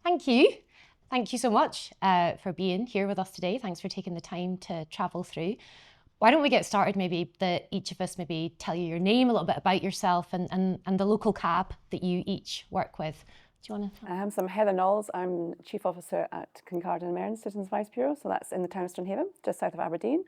Thank you. Thank you so much for being here with us today. Thanks for taking the time to travel through. Why don't we get started, maybe that each of us maybe tell you your name, a little bit about yourself and the local CAB that you each work with. Do you want to? So I'm Heather Knowles. I'm Chief Officer at Kincardine and Mearns Citizens Advice Bureau. So that's in the town of Stonehaven, just south of Aberdeen.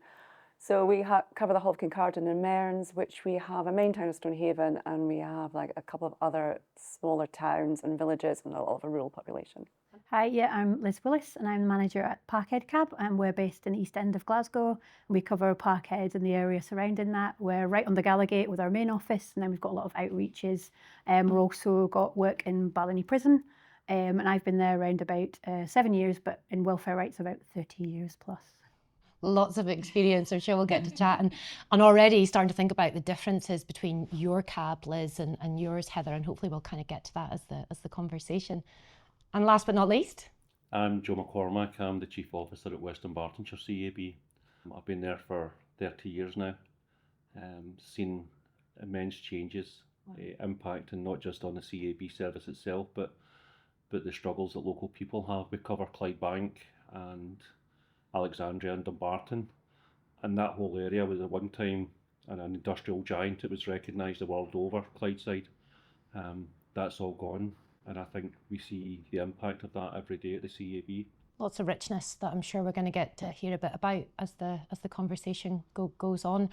So we cover the whole of Kincardine and Mearns, which we have a main town of Stonehaven, and we have like a couple of other smaller towns and villages and a lot of a rural population. Hi, yeah, I'm Liz Willis and I'm the manager at Parkhead CAB and we're based in the East End of Glasgow. We cover Parkhead and the area surrounding that. We're right on the Gallagate with our main office, and then we've got a lot of outreaches. We've also got work in Barlinnie Prison, and I've been there around about 7 years, but in welfare rights about 30 years plus. Lots of experience. I'm sure we'll get to chat and already starting to think about the differences between your CAB, Liz, and yours, Heather, and hopefully we'll kind of get to that as the conversation. And last but not least, I'm Joe McCormack. I'm the Chief Officer at West Dunbartonshire CAB. I've been there for 30 years now, seen immense changes, impacting not just on the CAB service itself, but the struggles that local people have. We cover Clydebank and Alexandria and Dumbarton, and that whole area was at one time an industrial giant. It was recognised the world over, Clydeside. That's all gone. And I think we see the impact of that every day at the CAB. Lots of richness that I'm sure we're going to get to hear a bit about as the conversation goes on.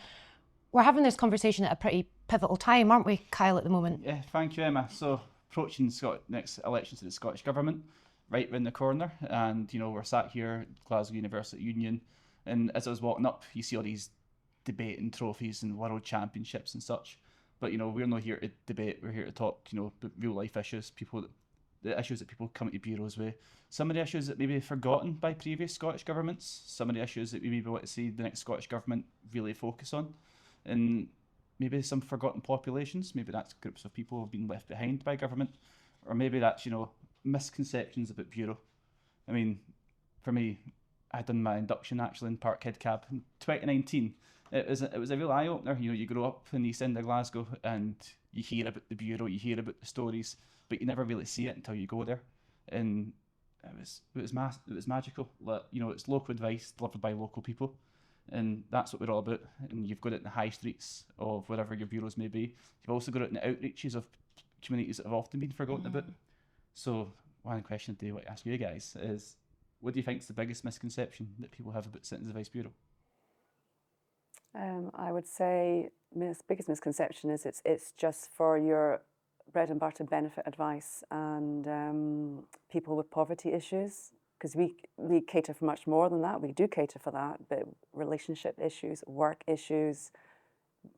We're having this conversation at a pretty pivotal time, aren't we, Kyle, at the moment? Yeah, thank you, Emma. So approaching next election to the Scottish Government, right round the corner, and we're sat here at Glasgow University Union, and as I was walking up, you see all these debating trophies and world championships and such. But we're not here to debate. We're here to talk, real life issues, the issues that people come to bureaus with. Some of the issues that maybe forgotten by previous Scottish governments. Some of the issues that we maybe want to see the next Scottish government really focus on, and maybe some forgotten populations. Maybe that's groups of people who have been left behind by government, or maybe that's misconceptions about bureau. I mean, for me, I done my induction actually in Parkhead CAB in 2019. It was a real eye opener. You grow up in the East End of Glasgow and you hear about the bureau, you hear about the stories, but you never really see it until you go there. And it was magical. It's local advice delivered by local people, and that's what we're all about. And you've got it in the high streets of wherever your bureaus may be. You've also got it in the outreaches of communities that have often been forgotten about. So one question I do want to ask you guys is, what do you think is the biggest misconception that people have about Citizens Advice Bureau? I would say the biggest misconception is it's just for your bread and butter benefit advice and people with poverty issues, because we cater for much more than that. We do cater for that, but relationship issues, work issues,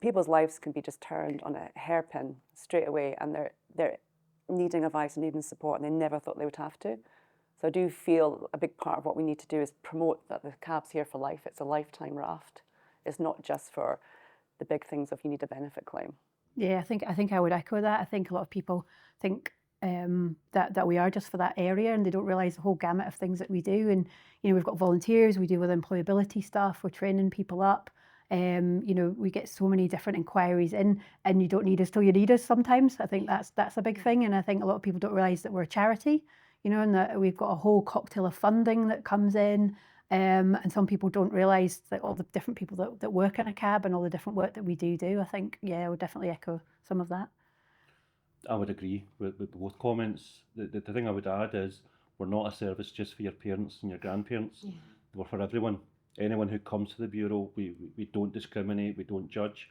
people's lives can be just turned on a hairpin straight away, and they're needing advice and needing support, and they never thought they would have to. So I do feel a big part of what we need to do is promote that the CAB's here for life. It's a lifetime raft. It's not just for the big things of you need a benefit claim. Yeah, I think I would echo that. I think a lot of people think that we are just for that area, and they don't realise the whole gamut of things that we do. And we've got volunteers, we deal with employability stuff, we're training people up. We get so many different inquiries in, and you don't need us till you need us sometimes. I think that's a big thing, and I think a lot of people don't realise that we're a charity, and that we've got a whole cocktail of funding that comes in. And some people don't realise that all the different people that work in a CAB and all the different work that we do. I think, I would definitely echo some of that. I would agree with both comments. The thing I would add is we're not a service just for your parents and your grandparents. Yeah. We're for everyone. Anyone who comes to the Bureau, we don't discriminate, we don't judge,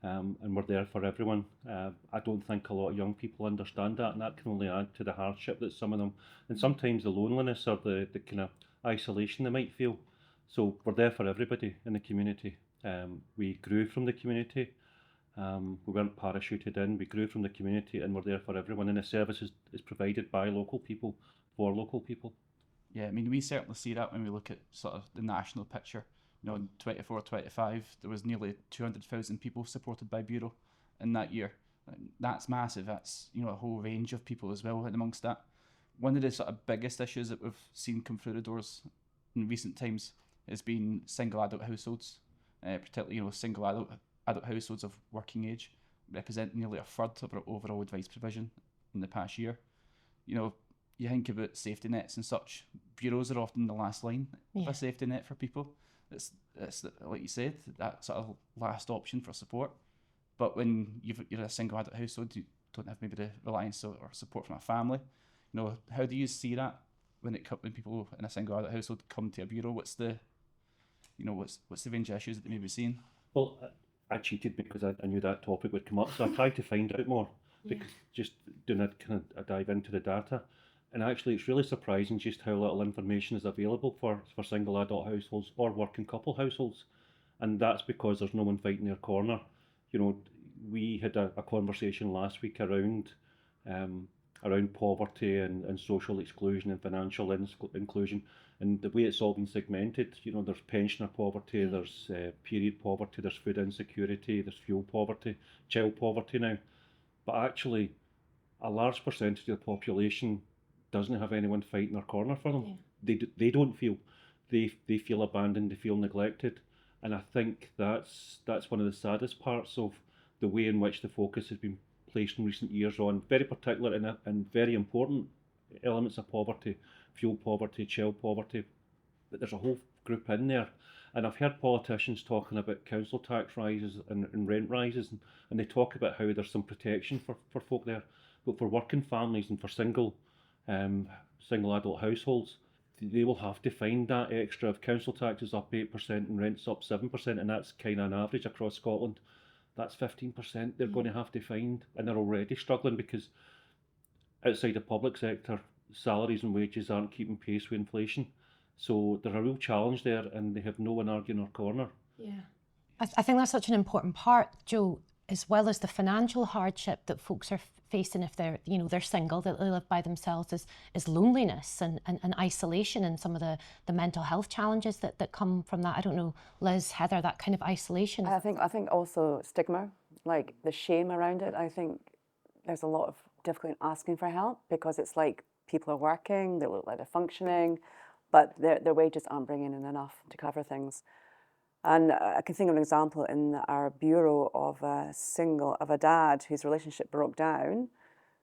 and we're there for everyone. I don't think a lot of young people understand that, and that can only add to the hardship that some of them, and sometimes the loneliness or the kind of isolation they might feel. So we're there for everybody in the community. We grew from the community. We weren't parachuted in. We grew from the community, and we're there for everyone. And the service is provided by local people for local people. Yeah, I mean, we certainly see that when we look at sort of the national picture. In 24-25, there was nearly 200,000 people supported by Bureau in that year. That's massive. That's a whole range of people as well. And amongst that, one of the sort of biggest issues that we've seen come through the doors in recent times has been single adult households, particularly single adult households of working age represent nearly a third of our overall advice provision in the past year. You you think about safety nets and such, bureaus are often the last line of a safety net for people. It's like you said, that sort of last option for support. But when you're a single adult household, you don't have maybe the reliance or support from a family. You know, how do you see that when people in a single adult household come to a bureau? What's the range of issues that they may be seeing? Well, I cheated because I knew that topic would come up, so I tried to find out more, because just doing a dive into the data. And actually, it's really surprising just how little information is available for single adult households or working couple households. And that's because there's no one fighting their corner. You know, we had a conversation last week around poverty and social exclusion and financial inclusion, and the way it's all been segmented. You know, there's pensioner poverty, there's period poverty, there's food insecurity, there's fuel poverty, child poverty now. But actually, a large percentage of the population doesn't have anyone fighting their corner for them. They don't feel, they feel abandoned, they feel neglected, and I think that's one of the saddest parts of the way in which the focus has been placed in recent years on very particular and very important elements of poverty, fuel poverty, child poverty. But there's a whole group in there, and I've heard politicians talking about council tax rises and rent rises, and they talk about how there's some protection for folk there, but for working families and for single adult households, they will have to find that extra. If council tax is up 8% and rent's up 7%, and that's kind of an average across Scotland, that's 15% they're going to have to find, and they're already struggling because outside the public sector, salaries and wages aren't keeping pace with inflation. So there's a real challenge there, and they have no one arguing their corner. Yeah, I think that's such an important part, Joe, as well as the financial hardship that folks are facing if they're single, that they live by themselves, is loneliness and isolation, and some of the mental health challenges that come from that. I don't know, Liz, Heather, that kind of isolation. I think also stigma, like the shame around it. I think there's a lot of difficulty in asking for help because it's like people are working, they look like they're functioning, but their wages aren't bringing in enough to cover things. And I can think of an example in our bureau of a dad whose relationship broke down.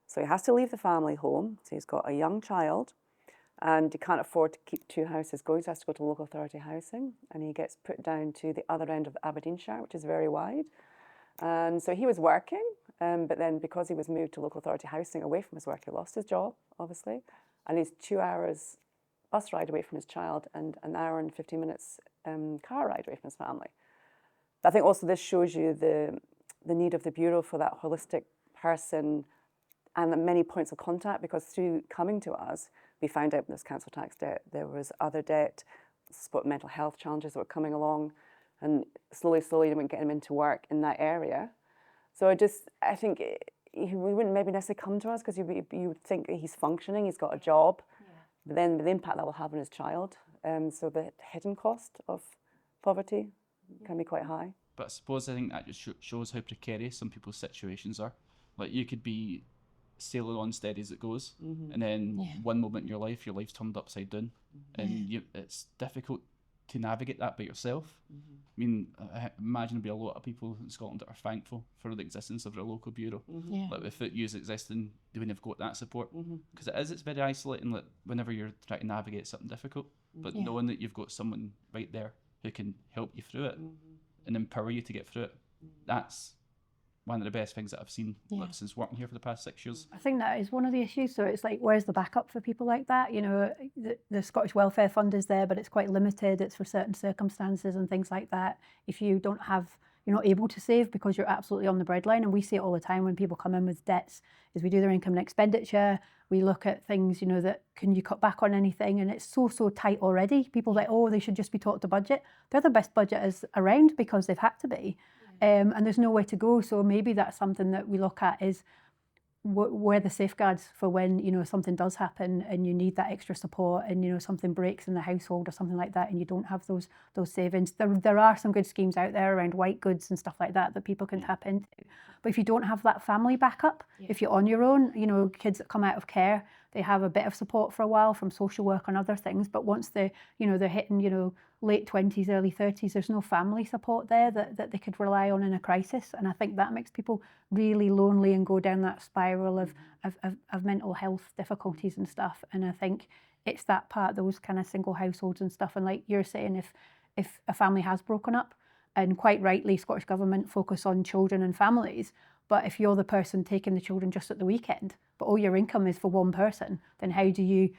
So he has to leave the family home. So he's got a young child and he can't afford to keep two houses going. So he has to go to local authority housing, and he gets put down to the other end of Aberdeenshire, which is very wide. And so he was working, but then because he was moved to local authority housing away from his work, he lost his job, obviously. And he's 2 hours bus ride away from his child and an hour and 15 minutes car ride away from his family. I think also this shows you the need of the Bureau for that holistic person and the many points of contact, because through coming to us, we found out there's council tax debt, there was other debt, mental health challenges that were coming along, and slowly we went getting him into work in that area. So I think we wouldn't maybe necessarily come to us because you would think he's functioning, he's got a job, but then the impact that will have on his child. So the hidden cost of poverty can be quite high. But I suppose I think that just shows how precarious some people's situations are. Like, you could be sailing on steady as it goes, and then one moment in your life's turned upside down, and it's difficult to navigate that by yourself. I mean, I imagine there'll be a lot of people in Scotland that are thankful for the existence of their local bureau. Like, if it used existing, they wouldn't have got that support, because it's very isolating. Like, whenever you're trying to navigate something difficult, but knowing that you've got someone right there who can help you through it and empower you to get through it, that's one of the best things that I've seen since working here for the past 6 years. I think that is one of the issues. So it's like, where's the backup for people like that? You know, the Scottish Welfare Fund is there, but it's quite limited. It's for certain circumstances and things like that. If you don't have, you're not able to save because you're absolutely on the breadline. And we see it all the time when people come in with debts, is we do their income and expenditure. We look at things, that can you cut back on anything? And it's so tight already. People are like, oh, they should just be taught to budget. They're the best budgeters around because they've had to be. And there's nowhere to go. So maybe that's something that we look at, is where the safeguards for when, something does happen and you need that extra support, and, something breaks in the household or something like that, and you don't have those savings. There are some good schemes out there around white goods and stuff like that people can tap into. But if you don't have that family backup, if you're on your own, kids that come out of care, they have a bit of support for a while from social work and other things, but once they're hitting late 20s, early 30s, there's no family support there that they could rely on in a crisis. And I think that makes people really lonely and go down that spiral of mental health difficulties and stuff. And I think it's that part, those kind of single households and stuff. And like you're saying, if a family has broken up, and quite rightly, Scottish Government focus on children and families, but if you're the person taking the children just at the weekend, but all your income is for one person, then how do you,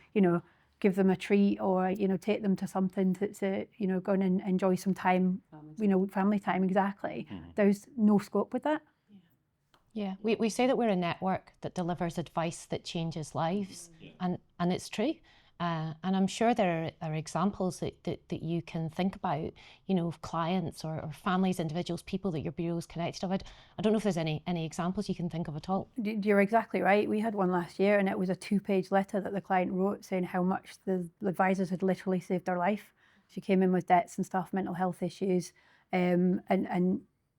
give them a treat or, take them to something to go and enjoy some time, family time, exactly. There's no scope with that. Yeah, we say that we're a network that delivers advice that changes lives, and it's true. And I'm sure there are examples that you can think about, of clients or families, individuals, people that your bureau is connected with. I don't know if there's any examples you can think of at all. You're exactly right. We had one last year, and it was a 2-page letter that the client wrote saying how much the advisors had literally saved her life. She came in with debts and stuff, mental health issues, and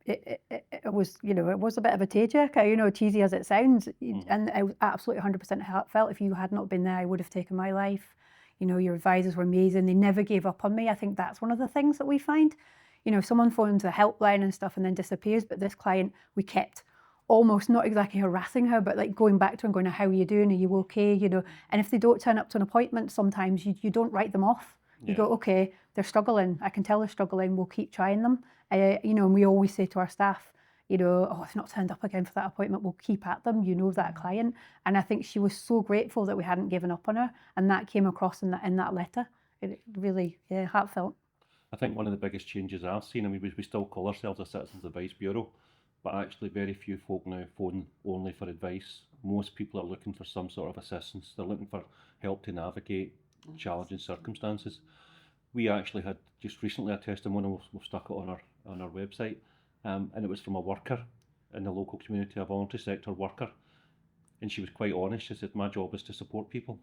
it was, it was a bit of a tearjerker, cheesy as it sounds, and it was absolutely 100% heartfelt. If you had not been there, I would have taken my life. Your advisors were amazing. They never gave up on me. I think that's one of the things that we find. If someone phones the helpline and stuff and then disappears, but this client, we kept almost not exactly harassing her, but like going back to her and going, how are you doing? Are you okay? And if they don't turn up to an appointment, sometimes you don't write them off. You go, okay, they're struggling. I can tell they're struggling. We'll keep trying them. And we always say to our staff, oh, if not turned up again for that appointment, we'll keep at them, that client. And I think she was so grateful that we hadn't given up on her. And that came across in that letter. It really, heartfelt. I think one of the biggest changes I've seen, we still call ourselves a Citizens Advice Bureau, but actually very few folk now phone only for advice. Most people are looking for some sort of assistance. They're looking for help to navigate challenging circumstances. We actually had just recently a testimonial, we've stuck it on our website, and it was from a worker in the local community, a voluntary sector worker, and she was quite honest. She said, my job is to support people,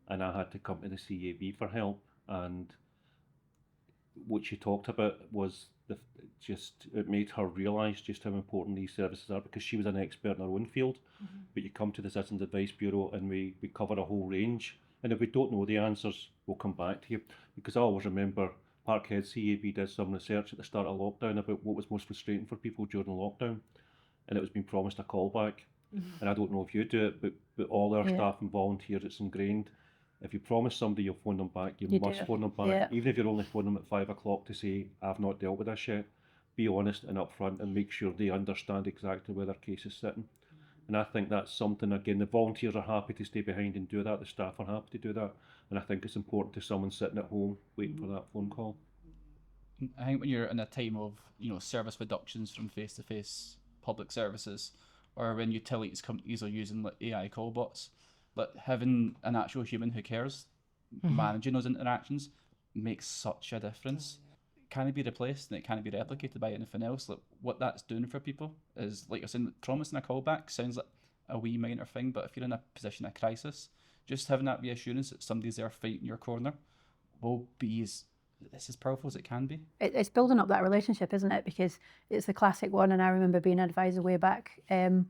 and I had to come to the CAB for help. And what she talked about was it made her realise just how important these services are, because she was an expert in her own field. But you come to the Citizens Advice Bureau and we cover a whole range, and if we don't know the answers, we'll come back to you. Because I always remember Parkhead CAB did some research at the start of lockdown about what was most frustrating for people during lockdown, and it was being promised a callback. And I don't know if you do it, but all our staff and volunteers, it's ingrained. If you promise somebody you'll phone them back, you must phone them back. Even if you're only phoning them at 5 o'clock to say, I've not dealt with this yet, be honest and upfront and make sure they understand exactly where their case is sitting. And I think that's something, again, the volunteers are happy to stay behind and do that, the staff are happy to do that, and I think it's important to someone sitting at home waiting for that phone call. I think when you're in a time of, service reductions from face-to-face public services, or when utilities companies are using like AI callbots, but having an actual human who cares, managing those interactions makes such a difference. Can it be replaced and it can't be replicated by anything else? Like what that's doing for people is, like you're saying, promising a callback sounds like a wee minor thing, but if you're in a position of crisis, just having that reassurance that somebody's there fighting your corner will be as powerful as it can be. It's building up that relationship, isn't it? Because it's the classic one, and I remember being an advisor way back, and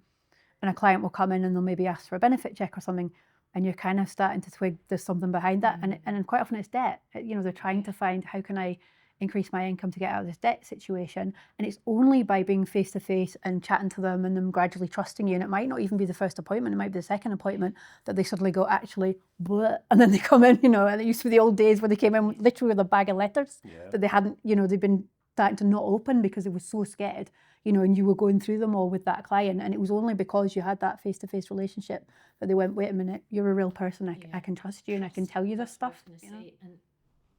a client will come in and they'll maybe ask for a benefit check or something, and you're kind of starting to twig there's something behind that, and quite often it's debt. They're trying to find, how can I increase my income to get out of this debt situation? And it's only by being face to face and chatting to them and them gradually trusting you, and it might not even be the first appointment, it might be the second appointment, that they suddenly go, actually, bleh, and then they come in, and it used to be the old days where they came in literally with a bag of letters that they hadn't, they've been starting to not open because they were so scared, and you were going through them all with that client, and it was only because you had that face-to-face relationship that they went, wait a minute, you're a real person, I can trust you and I can tell you this stuff.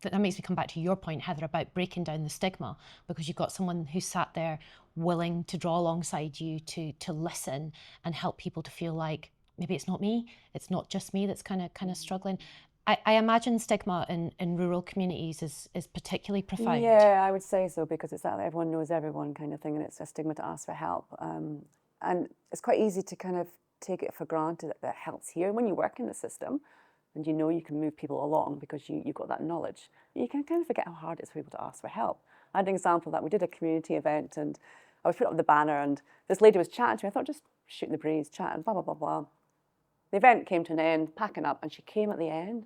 That makes me come back to your point, Heather, about breaking down the stigma, because you've got someone who sat there willing to draw alongside you to listen and help people to feel like maybe it's not me, it's not just me that's kind of struggling. I imagine stigma in rural communities is particularly profound. Yeah, I would say so, because it's that everyone knows everyone kind of thing, and it's a stigma to ask for help. And it's quite easy to kind of take it for granted that help's here. When you work in the system, and you can move people along because you've got that knowledge, you can kind of forget how hard it is for people to ask for help. I had an example that we did a community event, and I was putting up the banner, and this lady was chatting to me. I thought, just shooting the breeze, chatting, blah, blah, blah, blah. The event came to an end, packing up, and she came at the end,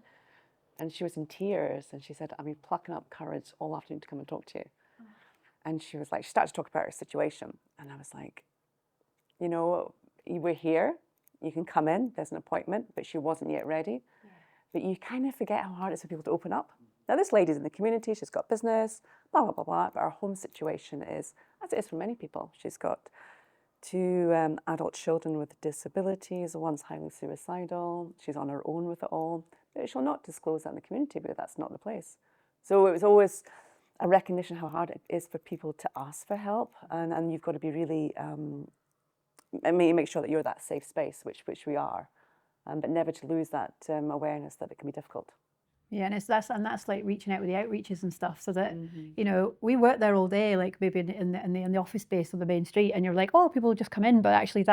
and she was in tears, and she said, I've been plucking up courage all afternoon to come and talk to you. And she was like, she started to talk about her situation, and I was like, you know, we're here, you can come in, there's an appointment, but she wasn't yet ready. Yeah. But you kind of forget how hard it is for people to open up. Now, this lady's in the community, she's got business, blah, blah, blah, blah, but her home situation is, as it is for many people, she's got 2 adult children with disabilities, one's highly suicidal, she's on her own with it all, but she'll not disclose that in the community because that's not the place. So it was always a recognition how hard it is for people to ask for help, and you've got to be really, make sure that you're that safe space, which we are, but never to lose that awareness that it can be difficult. Yeah, and that's like reaching out with the outreaches and stuff, so that you know, we work there all day, like maybe in the office space on the main street, and you're like, oh, people just come in, but actually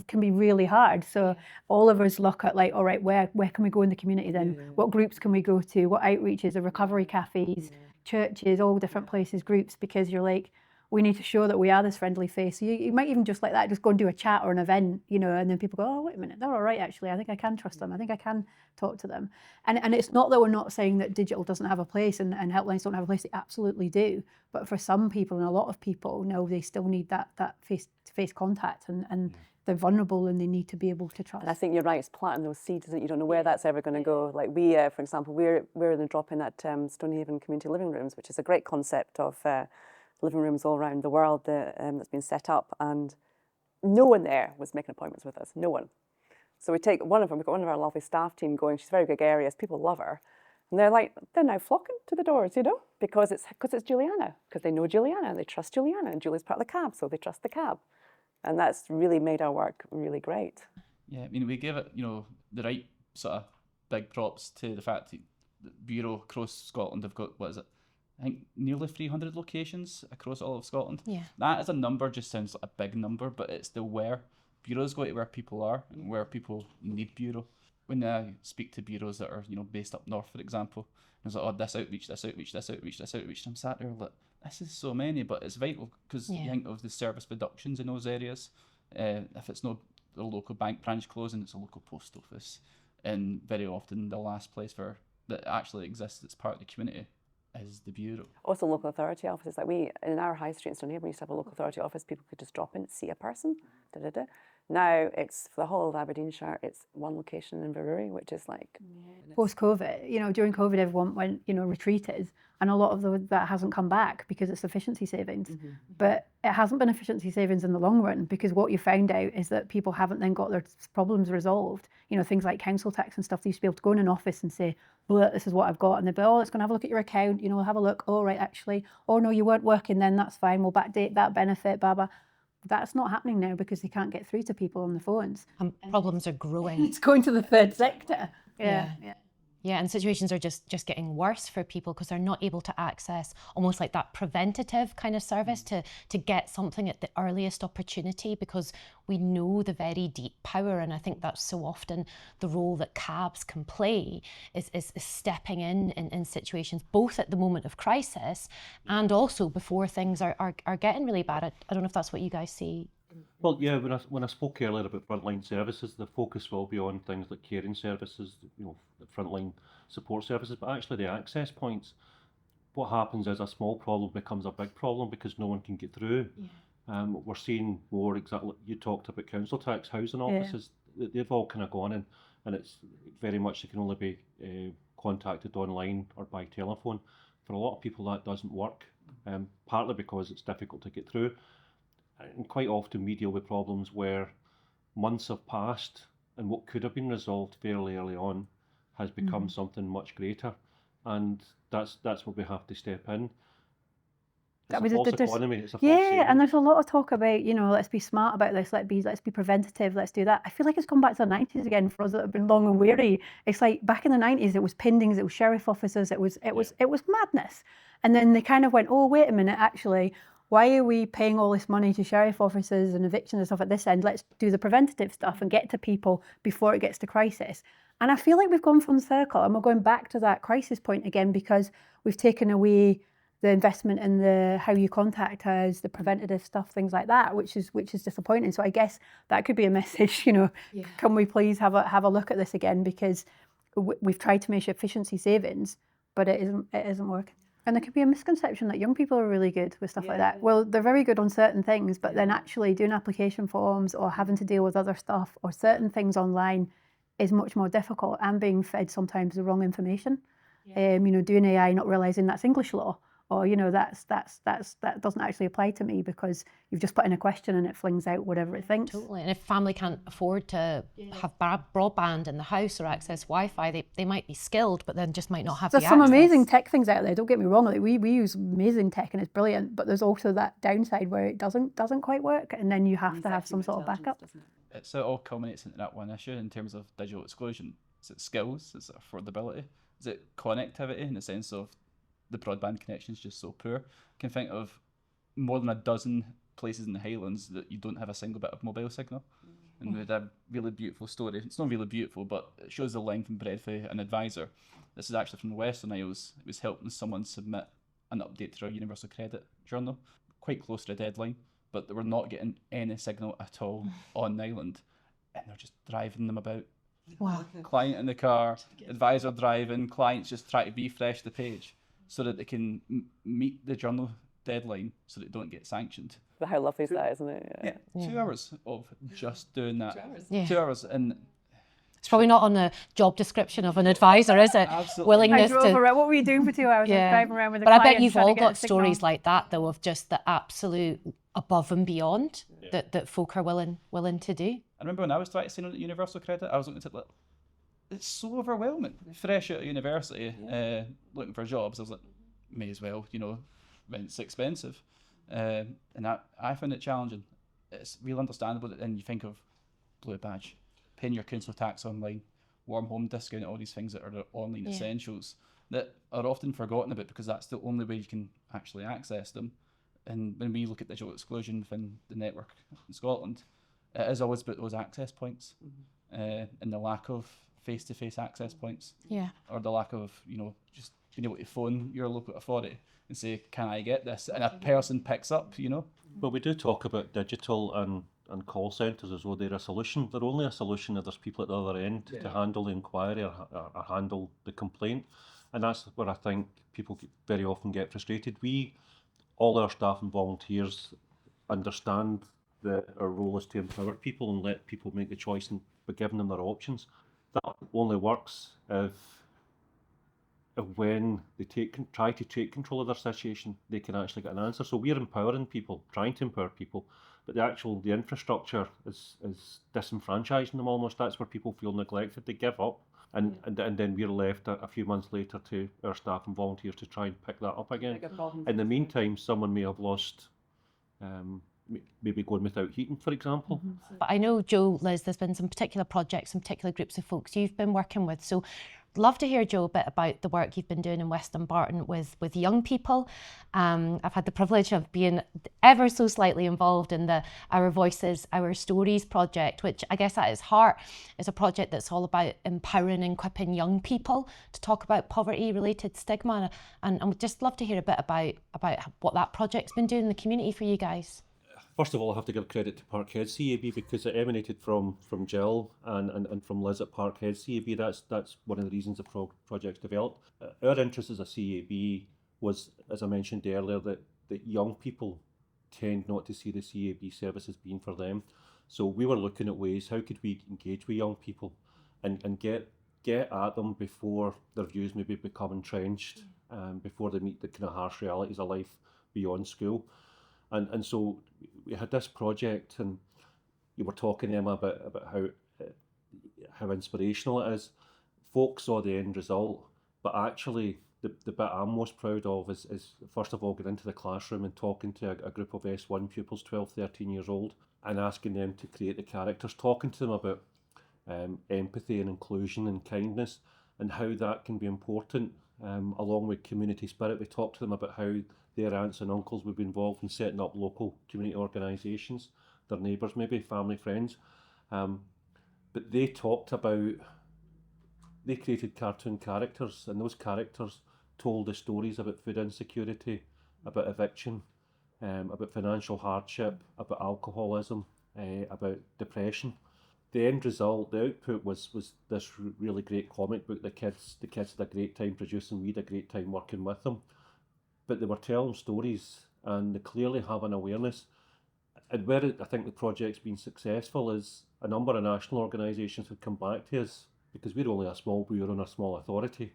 can be really hard. So all of us look at like, all right, where can we go in the community then? Yeah. What groups can we go to? What outreaches? The recovery cafes, churches, all different places, groups, because you're like, we need to show that we are this friendly face. So you might even just like that, just go and do a chat or an event, you know, and then people go, oh, wait a minute, they're all right, actually. I think I can trust them. I think I can talk to them. And it's not that we're not saying that digital doesn't have a place and helplines don't have a place. They absolutely do. But for some people and a lot of people, no, they still need that face-to-face contact, and they're vulnerable and they need to be able to trust. And I think you're right, it's planting those seeds, isn't it? You don't know where that's ever going to go. Like we, for example, we're in the drop-in at Stonehaven Community Living Rooms, which is a great concept of living rooms all around the world that's been set up, and no one there was making appointments with us, no one. So we take one of them, we've got one of our lovely staff team going, she's very gregarious, people love her, and they're now flocking to the doors, you know, because it's Juliana, because they know Juliana, and they trust Juliana, and Julie's part of the CAB, so they trust the CAB. And that's really made our work really great. Yeah, I mean, we give it, you know, the right sort of big props to the fact that the Bureau across Scotland have got, what is it, I think nearly 300 locations across all of Scotland. Yeah. That as a number just sounds like a big number, but it's the where. Bureaus go to where people are and where people need Bureau. When I speak to bureaus that are, you know, based up north, for example, it's like, oh, this outreach, this outreach, this outreach, this outreach. And I'm sat there like, this is so many, but it's vital because you think of the service reductions in those areas. If it's not the local bank branch closing, it's a local post office. And very often the last place that actually exists that's part of the community is the Bureau. Also local authority offices, like we, in our high street in Stonehaven, we used to have a local authority office, people could just drop in, see a person, Now it's, for the whole of Aberdeenshire, it's one location in Inverurie, which is like... Post-COVID, you know, during COVID everyone went, you know, retreated, and a lot of that hasn't come back because it's efficiency savings. But it hasn't been efficiency savings in the long run, because what you found out is that people haven't then got their problems resolved. You know, things like council tax and stuff, they used to be able to go in an office and say, well, this is what I've got, and they'd be, oh, let's go and have a look at your account, you know, we'll have a look, oh, right, actually, oh, no, you weren't working then, that's fine, we'll backdate that benefit, blah, blah. That's not happening now because they can't get through to people on the phones. And problems are growing. It's going to the third sector. Yeah, and situations are just getting worse for people because they're not able to access almost like that preventative kind of service to get something at the earliest opportunity, because we know the very deep power, and I think that's so often the role that CABs can play is stepping in situations both at the moment of crisis and also before things are getting really bad. I don't know if that's what you guys see. Well, yeah, when I spoke earlier about frontline services, the focus will be on things like caring services, you know, the frontline support services, but actually the access points, what happens is a small problem becomes a big problem because no one can get through. We're seeing more, exactly, you talked about council tax, housing offices, they've all kind of gone in, and it's very much they can only be contacted online or by telephone. For a lot of people that doesn't work, partly because it's difficult to get through. And quite often we deal with problems where months have passed and what could have been resolved fairly early on has become something much greater, and that's where we have to step in. It's a false economy. It's a false saving. And there's a lot of talk about, you know, let's be smart about this, let's be preventative, let's do that. I feel like it's gone back to the 90s again for us that have been long and weary. It's like back in the 90s, it was pendings, it was sheriff officers, it was madness. And then they kind of went, oh, wait a minute, actually, why are we paying all this money to sheriff officers and evictions and stuff at this end? Let's do the preventative stuff and get to people before it gets to crisis. And I feel like we've gone full circle and we're going back to that crisis point again because we've taken away the investment in the how you contact us, the preventative stuff, things like that, which is disappointing. So I guess that could be a message, can we please have a look at this again, because we've tried to measure efficiency savings, but it isn't working. And there could be a misconception that young people are really good with stuff like that. Well, they're very good on certain things, but then actually doing application forms or having to deal with other stuff or certain things online is much more difficult, and being fed sometimes the wrong information. Doing AI, not realising that's English law, or that doesn't actually apply to me because you've just put in a question and it flings out whatever it thinks. Totally. And if family can't afford to have broadband in the house or access Wi-Fi, they might be skilled, but then just might not have There's the some access. amazing tech things out there, don't get me wrong. Like we use amazing tech and it's brilliant, but there's also that downside where it doesn't quite work, and then you have to have some sort of backup. It all culminates into that one issue in terms of digital exclusion. Is it skills? Is it affordability? Is it connectivity, in the sense of the broadband connection is just so poor? I can think of more than a dozen places in the Highlands that you don't have a single bit of mobile signal. And we had a really beautiful story. It's not really beautiful, but it shows the length and breadth of an advisor. This is actually from the Western Isles. It was helping someone submit an update to their Universal Credit journal, quite close to the deadline, but they were not getting any signal at all on the island. And they're just driving them about. Wow. Client in the car, advisor driving, clients just try to refresh the page so that they can meet the journal deadline so that they don't get sanctioned. But how lovely is that, isn't it? Yeah. 2 hours of just doing that. 2 hours. Yeah. 2 hours. And It's probably not on the job description of an advisor, is it? Absolutely. Willingness I drove to. around. What were you doing for 2 hours? I was Yeah. driving around with a But I client bet you've trying to all get a got signal. stories like that, though, of just the absolute above and beyond that folk are willing to do. I remember when I was trying to sign on at Universal Credit, I was looking at it like, it's so overwhelming. Fresh out of university, looking for jobs, I was like, may as well, rent's expensive. And I found it challenging. It's real understandable that then you think of Blue Badge, paying your council tax online, warm home discount, all these things that are the online essentials that are often forgotten about because that's the only way you can actually access them. And when we look at digital exclusion within the network in Scotland, it is always about those access points and the lack of face-to-face access points, or the lack of just being able to phone your local authority and say, can I get this? And a person picks up, Well, we do talk about digital and call centres as though they're a solution. They're only a solution if there's people at the other end to handle the inquiry or handle the complaint. And that's where I think people very often get frustrated. All our staff and volunteers understand that our role is to empower people and let people make the choice and by giving them their options. That only works if when they try to take control of their situation, they can actually get an answer. So we're empowering people, trying to empower people, but the infrastructure is disenfranchising them almost. That's where people feel neglected. They give up, and then we're left a few months later to our staff and volunteers to try and pick that up again. In the meantime, someone may have lost, maybe going without heating, for example. But I know, Joe, Liz, there's been some particular projects, some particular groups of folks you've been working with. So love to hear, Joe, a bit about the work you've been doing in West Dunbarton with young people. I've had the privilege of being ever so slightly involved in the Our Voices, Our Stories project, which I guess at its heart is a project that's all about empowering and equipping young people to talk about poverty-related stigma. And we'd just love to hear a bit about what that project's been doing in the community for you guys. First of all, I have to give credit to Parkhead CAB because it emanated from Jill and from Liz at Parkhead CAB. That's one of the reasons the project's developed. Our interest as a CAB was, as I mentioned earlier, that young people tend not to see the CAB services being for them. So we were looking at ways, how could we engage with young people and get at them before their views maybe become entrenched, before they meet the kind of harsh realities of life beyond school. And so we had this project, and you were talking, Emma, about how inspirational it is. Folk saw the end result, but actually the bit I'm most proud of is first of all, getting into the classroom and talking to a group of S1 pupils, 12, 13 years old, and asking them to create the characters, talking to them about empathy and inclusion and kindness and how that can be important, along with community spirit. We talked to them about how their aunts and uncles would be involved in setting up local community organisations, their neighbours maybe, family, friends. But they created cartoon characters, and those characters told the stories about food insecurity about eviction, about financial hardship, about alcoholism, about depression. The end result, the output was this really great comic book. The kids had a great time producing, we had a great time working with them. But they were telling stories, and they clearly have an awareness. And where I think the project's been successful is a number of national organisations have come back to us, because we're only a small bureau and a small authority.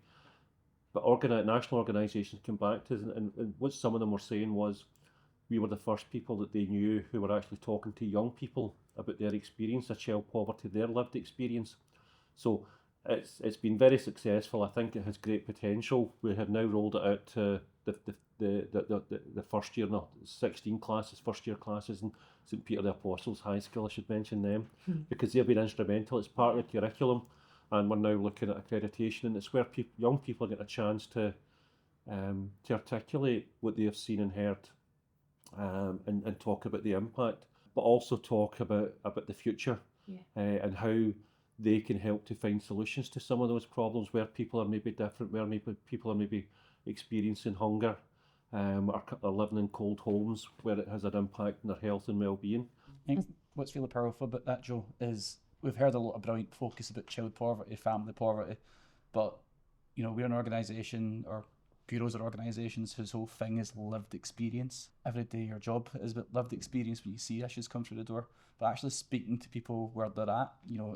But national organisations came back to us, and what some of them were saying was, we were the first people that they knew who were actually talking to young people about their experience of child poverty, their lived experience. So it's been very successful. I think it has great potential. We have now rolled it out to the first year, no, 16 classes, first year classes in St Peter the Apostles High School. I should mention them because they've been instrumental. It's part of the curriculum, and we're now looking at accreditation, and it's where young people get a chance to articulate what they have seen and heard, and talk about the impact, but also talk about the future, and how they can help to find solutions to some of those problems where people are maybe different, where maybe people are maybe experiencing hunger, or living in cold homes where it has an impact on their health and well-being. I think what's really powerful about that, Joe, is we've heard a lot of brilliant focus about child poverty, family poverty, but we're an organisation, or bureaus or organisations whose whole thing is lived experience. Every day your job is about lived experience when you see issues come through the door, but actually speaking to people where they're at,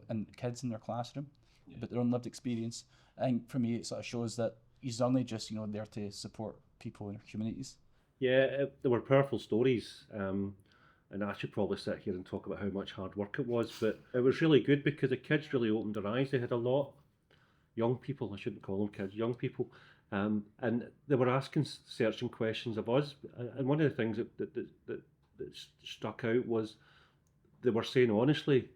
and kids in their classroom, about their own lived experience. I think for me it sort of shows that he's only just there to support people in our communities. Yeah, there were powerful stories, and I should probably sit here and talk about how much hard work it was, but it was really good because the kids really opened their eyes. They had a lot, young people, I shouldn't call them kids, young people, and they were asking searching questions of us, and one of the things that stuck out was they were saying honestly,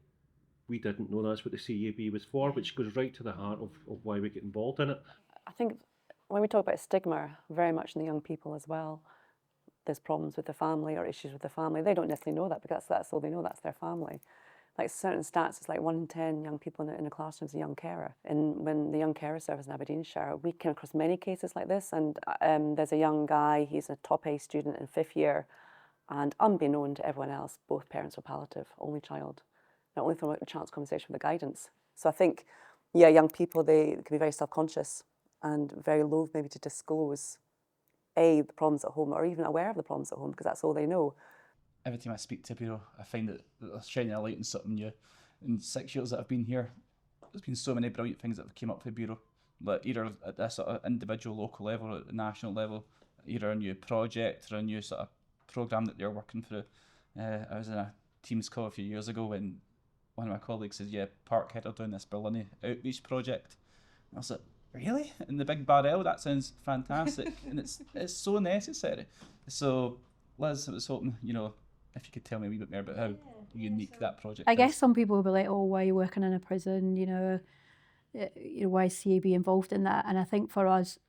we didn't know that's what the CAB was for, which goes right to the heart of why we get involved in it. I think when we talk about stigma, very much in the young people as well, there's problems with the family or issues with the family. They don't necessarily know that because that's all they know, that's their family. Like certain stats, it's like 1 in 10 young people in a classroom is a young carer. And when the young carer service in Aberdeenshire, we came across many cases like this. And there's a young guy, he's a top A student in 5th year, and unbeknown to everyone else, both parents were palliative, only child. Not only from a chance conversation with the guidance. So I think, young people, they can be very self-conscious and very loath maybe to disclose the problems at home, or even aware of the problems at home, because that's all they know. Every time I speak to a bureau, I find that they're shining a light on something new. In 6 years that I've been here, there's been so many brilliant things that have come up for the bureau, like either at this sort of individual local level or at the national level, either a new project or a new sort of programme that they're working through. I was in a Teams call a few years ago when one of my colleagues said, Parkhead are doing this Barlinnie Outreach project. And I was like, really? In the big Barrel? That sounds fantastic. And it's so necessary. So, Liz, I was hoping, if you could tell me a wee bit more about how unique that project is. I guess some people will be like, oh, why are you working in a prison? Why is CAB involved in that? And I think for us,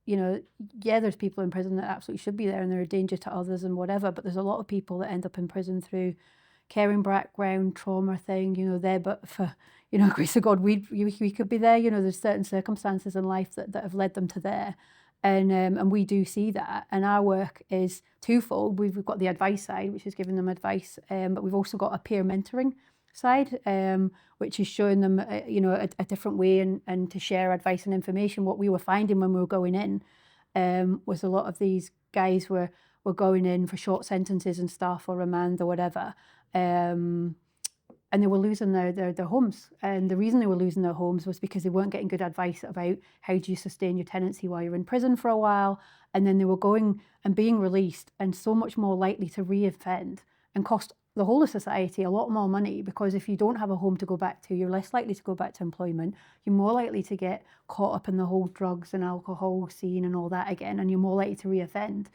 there's people in prison that absolutely should be there and they're a danger to others and whatever, but there's a lot of people that end up in prison through caring background, trauma thing, there, but for, grace of God, we could be there, there's certain circumstances in life that have led them to there. And we do see that. And our work is twofold. We've got the advice side, which is giving them advice, but we've also got a peer mentoring side, which is showing them, a different way and to share advice and information. What we were finding when we were going in was a lot of these guys were going in for short sentences and stuff, or remand or whatever, and they were losing their homes. And the reason they were losing their homes was because they weren't getting good advice about how do you sustain your tenancy while you're in prison for a while. And then they were going and being released and so much more likely to reoffend and cost the whole of society a lot more money, because if you don't have a home to go back to, you're less likely to go back to employment. You're more likely to get caught up in the whole drugs and alcohol scene and all that again, and you're more likely to reoffend.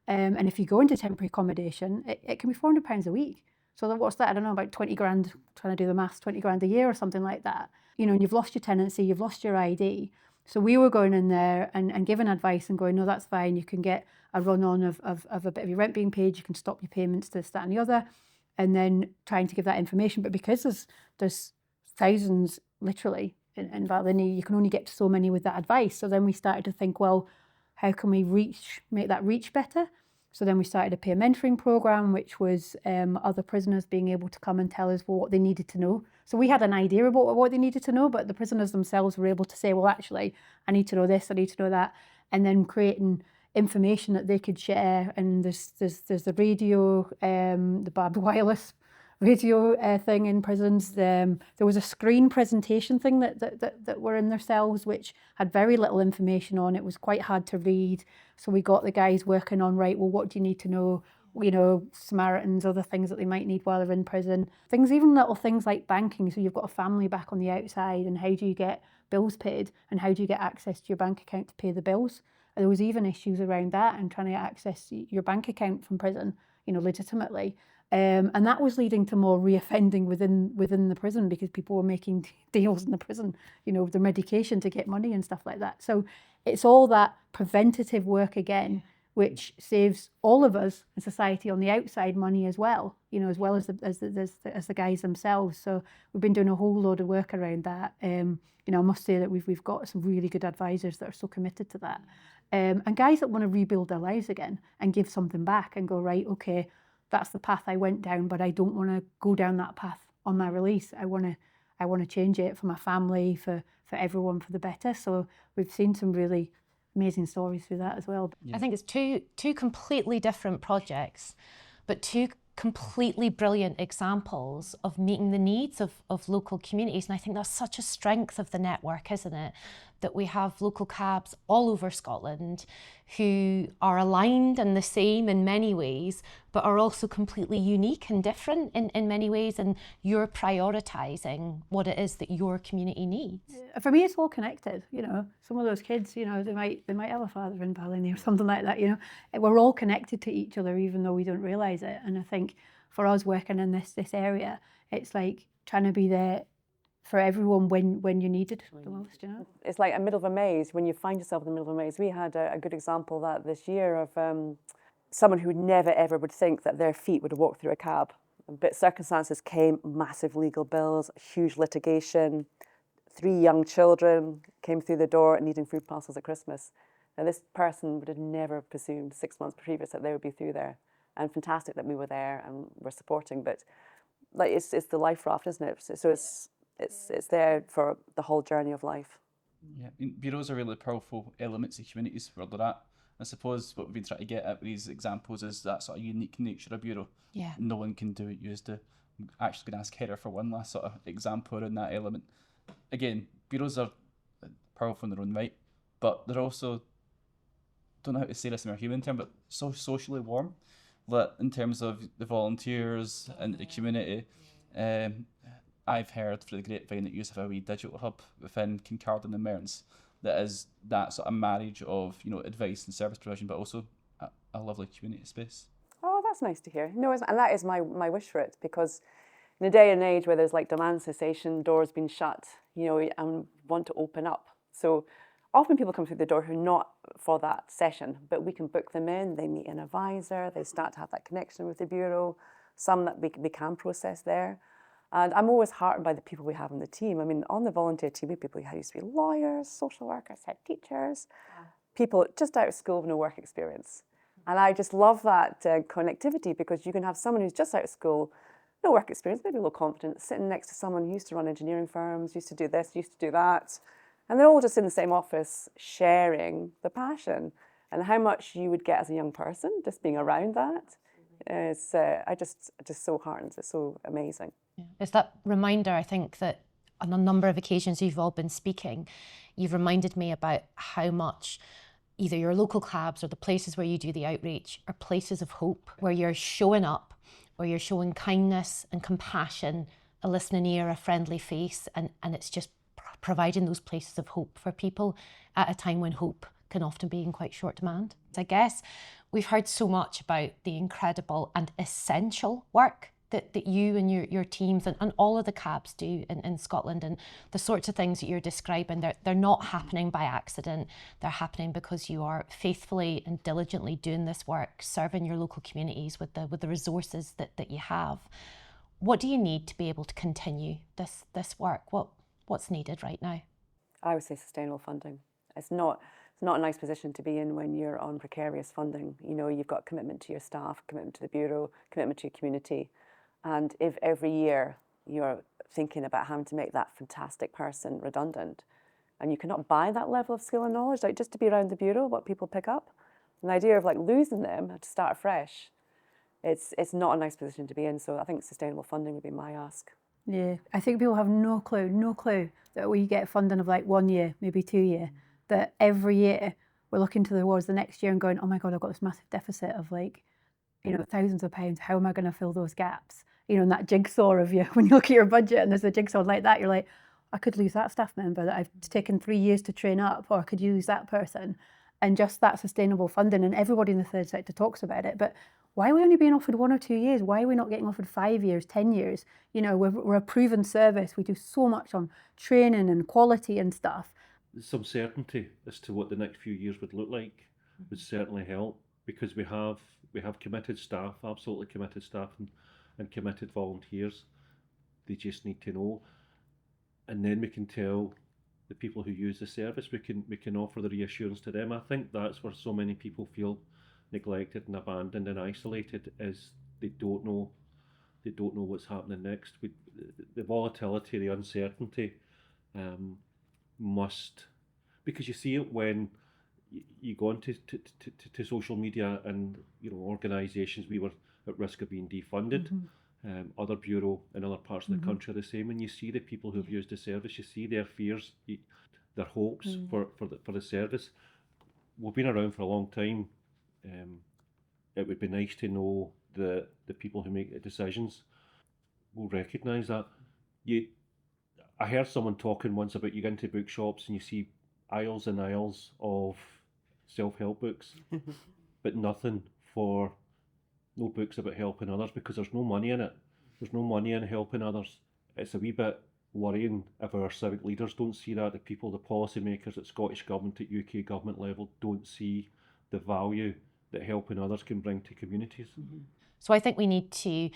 And if you go into temporary accommodation, it can be £400 a week. So what's that? I don't know, about 20 grand, trying to do the maths, 20 grand a year or something like that. And you've lost your tenancy, you've lost your ID. So we were going in there and giving advice and going, no, that's fine. You can get a run-on of a bit of your rent being paid. You can stop your payments to this, that and the other. And then trying to give that information. But because there's thousands, literally, in Barlinnie, you can only get to so many with that advice. So then we started to think, well, how can we make that reach better? So then we started a peer mentoring program, which was other prisoners being able to come and tell us what they needed to know. So we had an idea about what they needed to know, but the prisoners themselves were able to say, well, actually, I need to know this, I need to know that, and then creating information that they could share. And there's the radio, the barbed wireless radio thing in prisons. There was a screen presentation thing that were in their cells, which had very little information on. It was quite hard to read. So we got the guys working on, right, well, what do you need to know? You know, Samaritans, other things that they might need while they're in prison. Things, even little things like banking. So you've got a family back on the outside, and how do you get bills paid? And how do you get access to your bank account to pay the bills? And there was even issues around that and trying to access your bank account from prison, you know, legitimately. And that was leading to more reoffending within the prison, because people were making deals in the prison, you know, with their medication to get money and stuff like that. So it's all that preventative work again, which saves all of us in society on the outside money as well, you know, as well as the guys themselves. So we've been doing a whole load of work around that. You know, I must say that we've got some really good advisors that are so committed to that, and guys that want to rebuild their lives again and give something back and go, right, okay, that's the path I went down, but I don't want to go down that path on my release. I want to change it for my family, for everyone, for the better. So we've seen some really amazing stories through that as well. I think it's two completely different projects, but two completely brilliant examples of meeting the needs of local communities. And I think that's such a strength of the network, isn't it? That we have local CABs all over Scotland who are aligned and the same in many ways, but are also completely unique and different in many ways. And you're prioritising what it is that your community needs. For me, it's all connected. You know, some of those kids, you know, they might have a father in Barlinnie or something like that. You know, we're all connected to each other, even though we don't realise it. And I think for us working in this area, it's like trying to be there for everyone when you need it the most, you know. It's like a middle of a maze. When you find yourself in the middle of a maze, we had a good example of that this year of someone who never ever would think that their feet would walk through a cab. But circumstances came, massive legal bills, huge litigation, 3 young children came through the door needing food parcels at Christmas. Now this person would have never presumed 6 months previous that they would be through there. And fantastic that we were there and we're supporting, but like it's the life raft, isn't it? So it's there for the whole journey of life. Yeah, I mean, bureaus are really powerful elements of communities where they're at. I suppose what we've been trying to get at with these examples is that sort of unique nature of bureau. Yeah. No one can do it. You used to actually going to ask Heather for one last sort of example in that element. Again, bureaus are powerful in their own right, but they're also, don't know how to say this in a human term, but so socially warm. Like in terms of the volunteers and the community, I've heard through the grapevine that you have a wee digital hub within Kincardine and Mearns that is that sort of marriage of, you know, advice and service provision, but also a lovely community space. Oh, that's nice to hear. No, and that is my wish for it, because in a day and age where there's like demand cessation, doors being shut, you know, and want to open up. So often people come through the door who are not for that session, but we can book them in, they meet an advisor, they start to have that connection with the bureau, some that we can process there. And I'm always heartened by the people we have on the team. I mean, on the volunteer team, we have people who used to be lawyers, social workers, head teachers, people just out of school with no work experience. And I just love that connectivity, because you can have someone who's just out of school, no work experience, maybe low confidence, sitting next to someone who used to run engineering firms, used to do this, used to do that. And they're all just in the same office sharing the passion, and how much you would get as a young person just being around that. It's I just so heartened. It's so amazing. Yeah. It's that reminder, I think, that on a number of occasions you've all been speaking, you've reminded me about how much either your local CABs or the places where you do the outreach are places of hope, where you're showing up, where you're showing kindness and compassion, a listening ear, a friendly face, and it's just providing those places of hope for people at a time when hope can often be in quite short demand. I guess we've heard so much about the incredible and essential work that you and your teams and all of the CABs do in Scotland, and the sorts of things that you're describing, they're not happening by accident. They're happening because you are faithfully and diligently doing this work, serving your local communities with the resources that you have. What do you need to be able to continue this work? What's needed right now? I would say sustainable funding. It's not not a nice position to be in when you're on precarious funding. You know, you've got commitment to your staff, commitment to the Bureau, commitment to your community. And if every year you're thinking about having to make that fantastic person redundant, and you cannot buy that level of skill and knowledge, like just to be around the Bureau, what people pick up, and the idea of like losing them to start afresh, it's not a nice position to be in. So I think sustainable funding would be my ask. Yeah, I think people have no clue that we get funding of like 1 year, maybe 2 year, that every year we're looking towards the next year and going, oh my God, I've got this massive deficit of like, you know, thousands of pounds. How am I going to fill those gaps? You know, and that jigsaw of you, when you look at your budget and there's a jigsaw like that, you're like, I could lose that staff member that I've taken 3 years to train up, or I could use that person. And just that sustainable funding, and everybody in the third sector talks about it, but why are we only being offered 1 or 2 years? Why are we not getting offered 5 years, 10 years? You know, we're a proven service. We do so much on training and quality and stuff. Some certainty as to what the next few years would look like would certainly help, because we have committed staff, absolutely committed staff, and committed volunteers. They just need to know, and then we can tell the people who use the service, we can offer the reassurance to them. I think that's where so many people feel neglected and abandoned and isolated, is they don't know what's happening next. The volatility, the uncertainty must, because you see it when you go onto to social media, and you know, organisations, we were at risk of being defunded. Other bureau in other parts of the country are the same, and you see the people who've used the service, you see their fears, their hopes for the service. We've been around for a long time. It would be nice to know the people who make the decisions will recognise that. I heard someone talking once about, you go into bookshops and you see aisles and aisles of self-help books, but no books about helping others, because there's no money in it. There's no money in helping others. It's a wee bit worrying if our civic leaders don't see that, the people, the policy makers at Scottish Government, at UK Government level, don't see the value that helping others can bring to communities. So I think we need to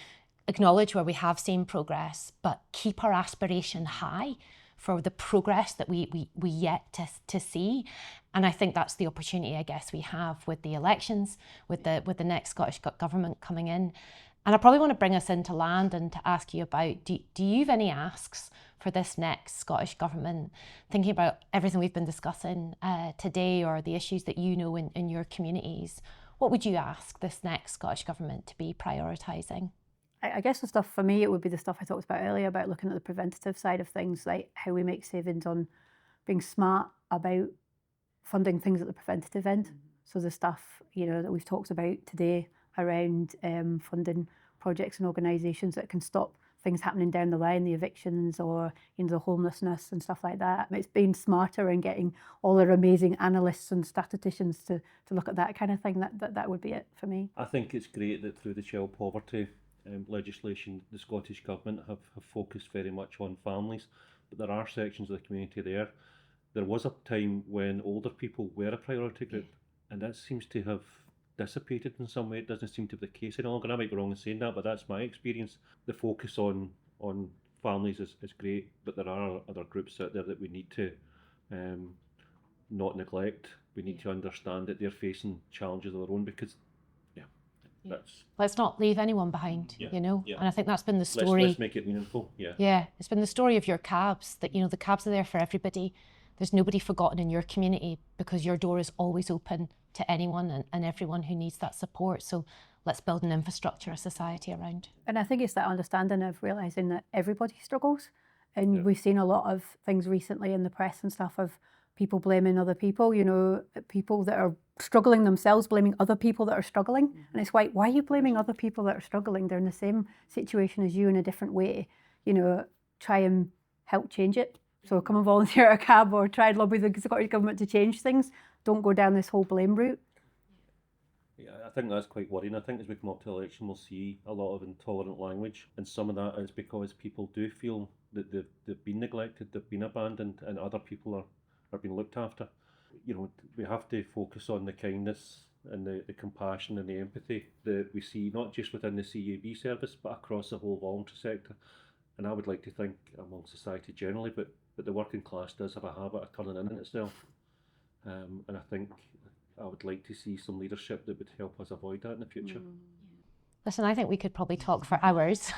acknowledge where we have seen progress, but keep our aspiration high for the progress that we yet to see. And I think that's the opportunity, I guess, we have with the elections, with the next Scottish Government coming in. And I probably want to bring us into land and to ask you about, do you have any asks for this next Scottish Government, thinking about everything we've been discussing today, or the issues that you know in your communities? What would you ask this next Scottish Government to be prioritising? I guess the stuff for me, it would be the stuff I talked about earlier, about looking at the preventative side of things, like how we make savings on being smart about funding things at the preventative end. So the stuff, you know, that we've talked about today around funding projects and organisations that can stop things happening down the line, the evictions, or, you know, the homelessness and stuff like that. It's being smarter and getting all our amazing analysts and statisticians to look at that kind of thing. That would be it for me. I think it's great that through the child poverty legislation, the Scottish Government have focused very much on families, but there are sections of the community there. There was a time when older people were a priority group, and that seems to have dissipated in some way. It doesn't seem to be the case any longer. I might be wrong in saying that, but that's my experience. The focus on families is great, but there are other groups out there that we need to not neglect. We need to understand that they're facing challenges of their own, because let's not leave anyone behind, you know. And I think that's been the story. Let's make it meaningful. It's been the story of your cabs, that, you know, the cabs are there for everybody. There's nobody forgotten in your community, because your door is always open to anyone and everyone who needs that support. So let's build an infrastructure, a society around. And I think it's that understanding of realising that everybody struggles. And we've seen a lot of things recently in the press and stuff of people blaming other people, you know, people that are struggling themselves blaming other people that are struggling. And it's like, why are you blaming other people that are struggling? They're in the same situation as you in a different way. You know, try and help change it. So come and volunteer at a CAB, or try and lobby the Scottish Government to change things. Don't go down this whole blame route. Yeah, I think that's quite worrying. I think as we come up to election, we'll see a lot of intolerant language, and some of that is because people do feel that they've been neglected, they've been abandoned, and other people are being looked after. You know, we have to focus on the kindness and the compassion and the empathy that we see, not just within the CAB service, but across the whole voluntary sector. And I would like to think among society generally, but the working class does have a habit of turning in itself. and I think I would like to see some leadership that would help us avoid that in the future. Listen, I think we could probably talk for hours,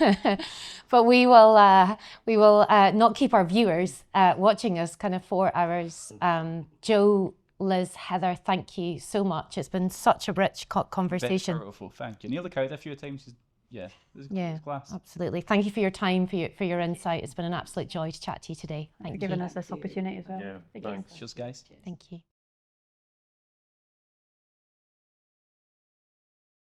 but we will not keep our viewers watching us kind of 4 hours. Joe, Liz, Heather, thank you so much. It's been such a rich conversation. Very powerful, thank you. Nearly carried a few times. Yeah, it was class. Absolutely. Thank you for your time, for your insight. It's been an absolute joy to chat to you today. Thank you. For giving us this opportunity as well. Yeah, Again. Cheers, guys. Thank you.